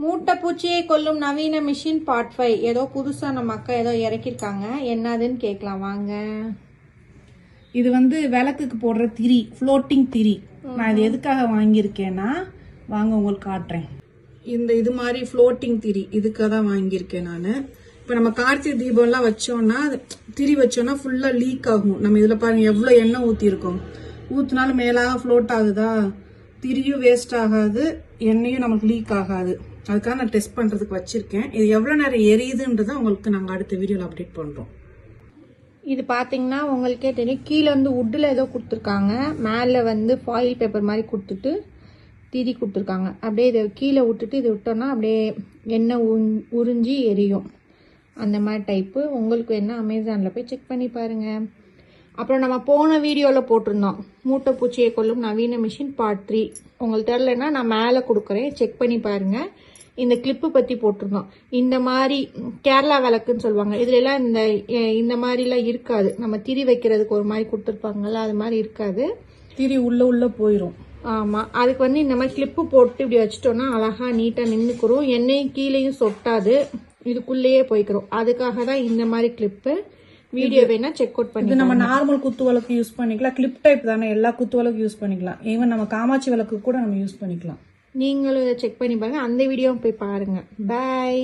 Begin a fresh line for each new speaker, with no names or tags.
மூட்டை பூச்சியை கொல்லும் நவீன மிஷின் பார்ட் 5 ஏதோ புதுசா நம்ம அக்கா ஏதோ இறக்கிருக்காங்க. என்னதுன்னு கேட்கலாம் வாங்க.
இது வந்து விளக்குக்கு போடுற திரி, ஃப்ளோட்டிங் திரி. நான் இது எதுக்காக வாங்கியிருக்கேன்னா வாங்க உங்களுக்கு காட்டுறேன். இது மாதிரி ஃப்ளோட்டிங் திரி இதுக்காக தான் வாங்கியிருக்கேன் நான். இப்போ நம்ம கார்த்திகை தீபம்லாம் வச்சோம்னா திரி வச்சோம்னா ஃபுல்லா லீக் ஆகும். நம்ம இதுல பாருங்க எவ்வளவு எண்ணெய் ஊத்திருக்கோம். ஊத்தினாலும் மேலாக ஃப்ளோட் ஆகுதா, திரியும் வேஸ்ட் ஆகாது, எண்ணெயும் நமக்கு லீக் ஆகாது. அதுக்காக நான் டெஸ்ட் பண்றதுக்கு வச்சிருக்கேன். இது எவ்வளவு நேரம் எரியுதுன்றதை உங்களுக்கு நாங்க அடுத்த வீடியோல அப்டேட் பண்றோம்.
இது பார்த்தீங்கன்னா உங்களுக்கே தெரியும், கீழே வந்து உட்டில் ஏதோ கொடுத்துருக்காங்க, மேலே வந்து ஃபாயில் பேப்பர் மாதிரி கொடுத்துட்டு திரி கொடுத்துருக்காங்க. அப்படியே இதை கீழே விட்டுட்டு இதை விட்டோம்னா அப்படியே எண்ணெய் உறிஞ்சி எரியும். அந்த மாதிரி டைப்பு. உங்களுக்கு என்ன அமேசானில் போய் செக் பண்ணி பாருங்கள். அப்புறம் நம்ம போன வீடியோவில் போட்டிருந்தோம் மூட்டை பூச்சியை கொல்லும் நவீன மிஷின் பார்ட் 3. உங்களுக்கு தெரிலன்னா நான் மேலே கொடுக்குறேன், செக் பண்ணி பாருங்கள். இந்த கிளிப்பு பற்றி போட்டிருந்தோம். இந்த மாதிரி கேரளா விளக்குன்னு சொல்லுவாங்க. இதுலலாம் இந்த மாதிரிலாம் இருக்காது. நம்ம திரி வைக்கிறதுக்கு ஒரு மாதிரி கொடுத்துருப்பாங்கல்ல, அது மாதிரி இருக்காது.
திரி உள்ள போயிடும்.
ஆமாம், அதுக்கு வந்து இந்த மாதிரி கிளிப்பு போட்டு இப்படி வச்சிட்டோம்னா அழகாக நீட்டாக நின்றுக்கிறோம். எண்ணெயும் கீழேயும் சொட்டாது, இதுக்குள்ளேயே போய்க்கிறோம். அதுக்காக தான் இந்த மாதிரி கிளிப்பு. வீடியோ வேணா செக் அவுட் பண்ணி.
நம்ம நார்மல் குத்து விளக்கு யூஸ் பண்ணிக்கலாம், கிளிப் டைப் தானே, எல்லா குத்து விளக்கு யூஸ் பண்ணிக்கலாம். ஈவன் நம்ம காமாட்சி விளக்கு கூட நம்ம யூஸ் பண்ணிக்கலாம்.
நீங்களும் இதை செக் பண்ணி பாருங்க. அந்த வீடியோவும் போய் பாருங்க. பாய்.